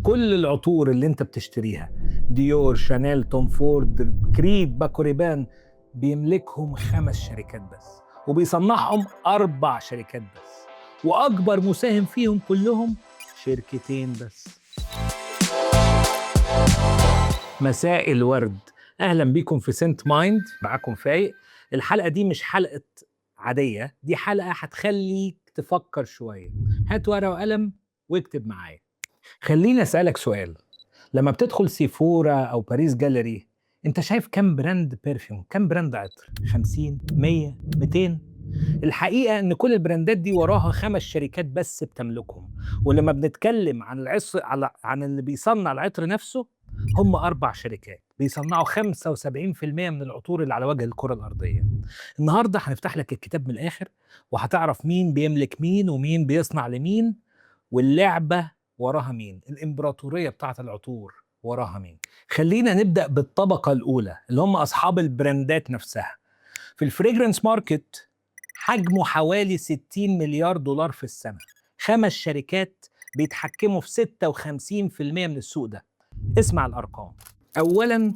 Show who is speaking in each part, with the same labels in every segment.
Speaker 1: كل العطور اللي انت بتشتريها، ديور، شانيل، توم فورد، كريد، باكو ريبان، بيملكهم 5 شركات بس، وبيصنعهم 4 شركات بس، واكبر مساهم فيهم كلهم شركتين بس. مساء الورد، اهلا بيكم في سنت مايند، معاكم فايق. الحلقه دي مش حلقه عاديه، دي حلقه هتخليك تفكر شويه. هات ورقه وقلم واكتب معايا. خليني اسالك سؤال، لما بتدخل سيفورا او باريس جاليري، انت شايف كم براند برفيوم، كم براند عطر؟ 50، 100، 200؟ الحقيقه ان كل البراندات دي وراها 5 شركات بس بتملكهم. ولما بنتكلم عن عن اللي بيصنع العطر نفسه، هم 4 شركات بيصنعوا 75% من العطور اللي على وجه الكره الارضيه. النهارده هنفتح لك الكتاب من الاخر، وهتعرف مين بيملك مين ومين بيصنع لمين، واللعبه وراها مين، الامبراطوريه بتاعه العطور وراها مين. خلينا نبدا بالطبقه الاولى اللي هم اصحاب البراندات نفسها. في الفريجرنس ماركت حجمه حوالي 60 مليار دولار في السنة. 5 شركات بيتحكموا في 56% من السوق ده. اسمع الأرقام. أولاً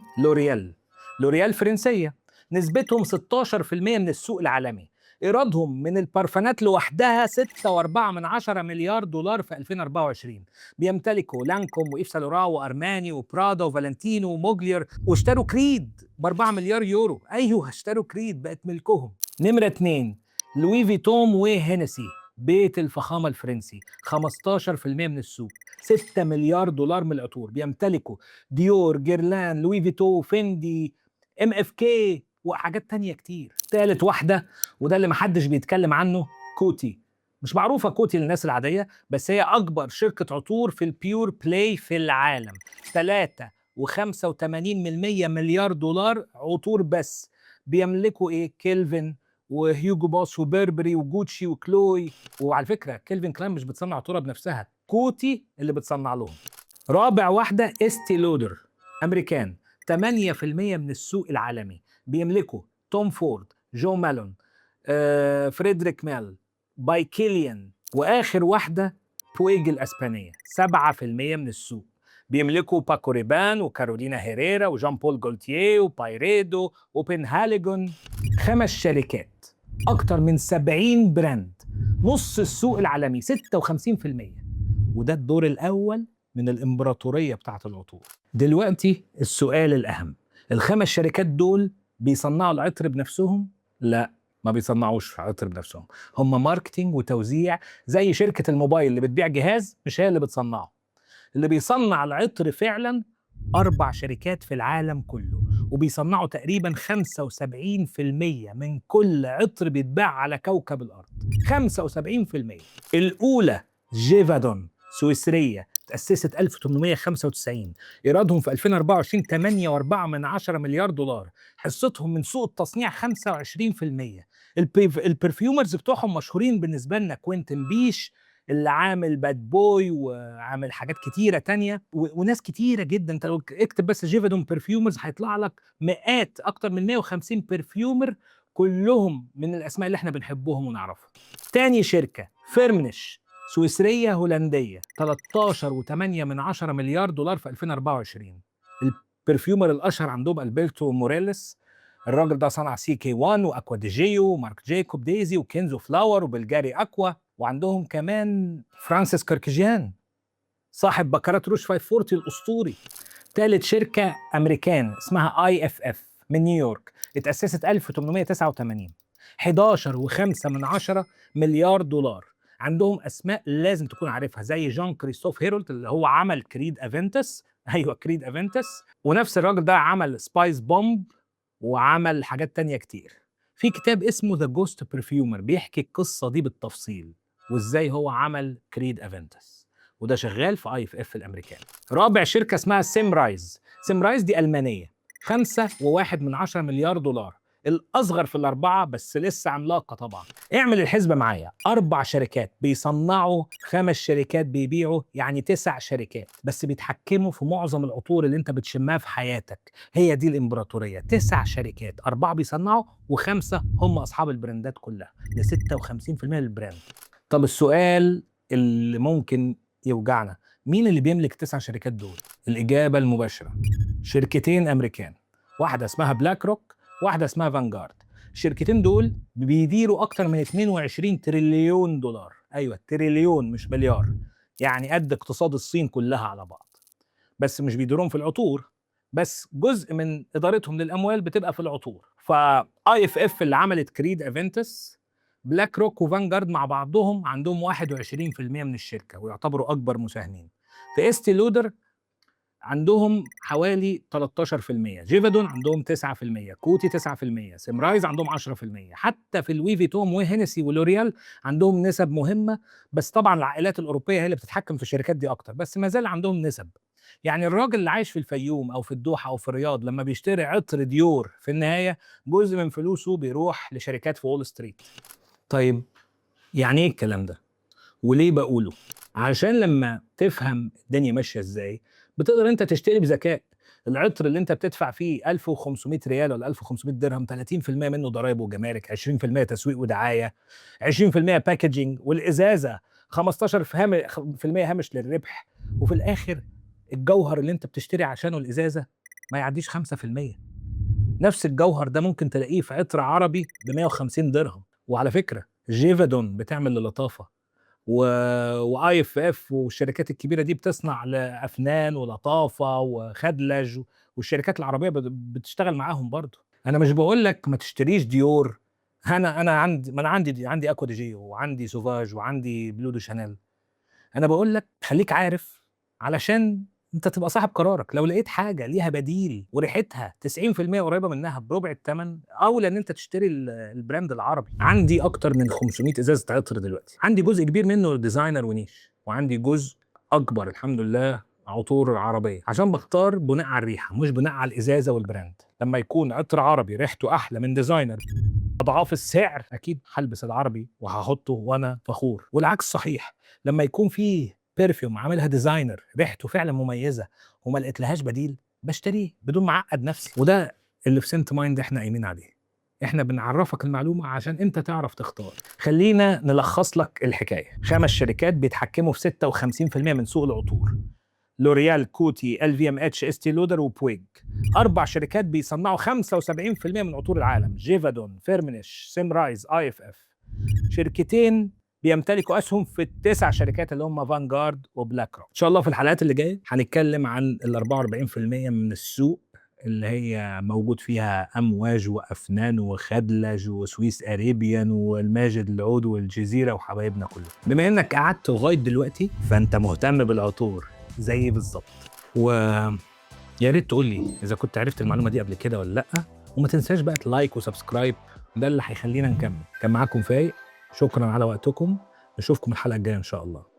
Speaker 1: لوريال فرنسية، نسبتهم 16% من السوق العالمي. إيرادهم من البارفانات لوحدها 6.4 مليار دولار في 2024. بيمتلكوا لانكوم وإيف سان لوران وأرماني وبرادا وفالنتينو وموجلير، واشتروا كريد ب4 مليار يورو. أيوه، اشتروا كريد، بقت ملكهم. نمرة 2 لوي فيتوم وهينسي، بيت الفخامة الفرنسي، 15% من السوق، 6 مليار دولار من العطور. بيمتلكوا ديور، جيرلان، لوي فيتو، فيندي، ام اف كي وحاجات تانية كتير. ثالث واحدة، وده اللي محدش بيتكلم عنه، كوتي. مش معروفة كوتي للناس العادية، بس هي أكبر شركة عطور في البيور بلاي في العالم. 3.85 مليار دولار عطور بس. بيملكوا إيه؟ كيلفن وهيوجو بوس وبيربري وجوتشي وكلوي. وعلى فكرة كيلفن كلاين مش بتصنع عطورها بنفسها، كوتي اللي بتصنع لهم. رابع واحدة استي لودر، أمريكان، 8% من السوق العالمي. بيملكوا توم فورد، جو مالون، فريدريك ميل، باي كيليان. وآخر واحدة بويج الأسبانية، 7% من السوق. بيملكوا باكو ريبان وكارولينا هيريرا وجان بول جولتيه وبايريدو وبنهاليجون. 5 شركات، أكتر من 70 براند، نص السوق العالمي، 56%. وده الدور الأول من الإمبراطورية بتاعة العطور. دلوقتي السؤال الأهم، ال5 شركات دول بيصنعوا العطر بنفسهم؟ لا، ما بيصنعوش عطر بنفسهم، هم ماركتينج وتوزيع. زي شركة الموبايل اللي بتبيع جهاز، مش هي اللي بتصنعه. اللي بيصنع العطر فعلا 4 شركات في العالم كله، وبيصنعوا تقريبا 75% من كل عطر بيتباع على كوكب الأرض. 75%. الأولى جيفادون، سويسرية، تأسست 1895. إيرادهم في 2024 8.4 مليار دولار. حصتهم من سوق التصنيع 25%. البرفيومرز بتوعهم مشهورين بالنسبة لنا، كوينتن بيش اللي عامل باد بوي وعامل حاجات كتيرة تانية وناس كتيرة جدا. انت لو اكتب بس جيفادون برفيومرز هيطلع لك مئات، اكتر من 150 برفيومر، كلهم من الاسماء اللي احنا بنحبهم ونعرفها. تاني شركة فيرمنش، سويسرية هولندية، 13.8 مليار دولار في 2024. البرفيومر الاشهر عندهم البرتو موريلس. الراجل ده صنع سي كي 1 واكوا دي جيو ومارك جايكوب ديزي وكنزو فلاور وبلجاري اكوا. وعندهم كمان فرانسيس كيركجيان صاحب بكرات روش 540 الاسطوري. ثالث شركه امريكان اسمها اي اف اف من نيويورك، اتاسست 1889. 11.5 مليار دولار. عندهم اسماء لازم تكون عارفها، زي جان كريستوف هيرولد اللي هو عمل كريد افنتس. ايوه، كريد افنتس. ونفس الراجل ده عمل سبايس بومب وعمل حاجات تانية كتير. في كتاب اسمه ذا جوست برفيومر بيحكي القصه دي بالتفصيل، وازاي هو عمل كريد افنتس، وده شغال في اي اف اف الامريكان. رابع شركه اسمها سيمرايز. سيمرايز دي المانيه، 5.1 مليار دولار. الاصغر في الاربعه بس لسه عملاقه طبعا. اعمل الحسبه معايا، 4 شركات بيصنعوا، 5 شركات بيبيعوا، يعني 9 شركات بس بيتحكموا في معظم العطور اللي انت بتشمها في حياتك. هي دي الامبراطوريه، 9 شركات، 4 بيصنعوا و5 هم اصحاب البراندات كلها، ده 56% للبراند. طب السؤال اللي ممكن يوجعنا، مين اللي بيملك 9 شركات دول؟ الإجابة المباشرة شركتين أمريكان، واحدة اسمها بلاك روك، واحدة اسمها فانجارد. الشركتين دول بيديروا أكتر من 22 تريليون دولار. أيوة تريليون مش مليار، يعني قد اقتصاد الصين كلها على بعض. بس مش بيديرون في العطور بس، جزء من إدارتهم للأموال بتبقى في العطور. فاي اف اف اللي عملت كريد افنتس، بلاك روك وفانجارد مع بعضهم عندهم 21% من الشركة ويعتبروا أكبر مساهمين. في استي لودر عندهم حوالي 13%، جيفادون عندهم 9%، كوتي 9%، سيمرايز عندهم 10%. حتى في لوي فيتون وهينسي ولوريال عندهم نسب مهمة، بس طبعا العائلات الأوروبية هي اللي بتتحكم في الشركات دي أكتر، بس ما زال عندهم نسب. يعني الراجل اللي عايش في الفيوم أو في الدوحة أو في الرياض لما بيشتري عطر ديور في النهاية جزء من فلوسه بيروح لشركات في وول ستريت. طيب يعني إيه الكلام ده؟ وليه بقوله؟ عشان لما تفهم الدنيا ماشيه ازاي بتقدر انت تشتري بذكاء. العطر اللي انت بتدفع فيه 1500 ريال ولا 1500 درهم، 30% منه ضرائب وجمارك، 20% تسويق ودعايه، 20% باكجينج، والازازه 15% هامش للربح. وفي الاخر الجوهر اللي انت بتشتري عشانه الازازه ما يعديش 5%. نفس الجوهر ده ممكن تلاقيه في عطر عربي ب 150 درهم. وعلى فكره جيفادون بتعمل للطافه، واي اف اف والشركات الكبيره دي بتصنع لافنان ولطافه وخدلج، والشركات العربيه بتشتغل معاهم برضه. انا مش بقول لك ما تشتريش ديور، انا عندي، ما انا عندي اكوا دي جي وعندي سوفاج وعندي بلو دو شانيل. انا بقول لك خليك عارف علشان انت تبقى صاحب قرارك. لو لقيت حاجه ليها بديل وريحتها 90% قريبه منها بربع الثمن، اولى ان انت تشتري البراند العربي. عندي اكتر من 500 ازازه عطر دلوقتي، عندي جزء كبير منه ديزاينر ونيش، وعندي جزء اكبر الحمد لله عطور عربيه، عشان بختار بناء على الريحه مش بناء على الازازه والبراند. لما يكون عطر عربي ريحته احلى من ديزاينر اضعاف السعر، اكيد هلبس العربي وهحطه وانا فخور. والعكس صحيح، لما يكون فيه بيرفيوم عاملها ديزاينر ريحته فعلا مميزه وما لقيتلهاش بديل بشتريه بدون ما اعقد نفسي. وده اللي في سنت مايند احنا قايمين عليه. احنا بنعرفك المعلومه عشان انت تعرف تختار. خلينا نلخص لك الحكايه. 5 شركات بيتحكموا في 56% من سوق العطور: لوريال، كوتي، ال في ام اتش، استي لودر، وبويج. 4 شركات بيصنعوا 75% من عطور العالم: جيفادون، فيرمنش، سيمرايز، اي اف اف. شركتين بيمتلكوا اسهم في ال9 شركات اللي هم فانجارد وبلاك روك. ان شاء الله في الحلقات اللي جايه هنتكلم عن ال 44% من السوق اللي هي موجود فيها امواج وافنان وخدلج وسويس اريبيان والماجد العود والجزيره وحبايبنا كلهم. بما انك قعدت لغايه دلوقتي فانت مهتم بالعطور زي بالظبط، ويا ريت تقول لي اذا كنت عرفت المعلومه دي قبل كده ولا لا. وما تنساش بقى لايك وسبسكرايب، ده اللي هيخلينا نكمل. كان معاكم فايق، شكرا على وقتكم، نشوفكم الحلقه الجايه ان شاء الله.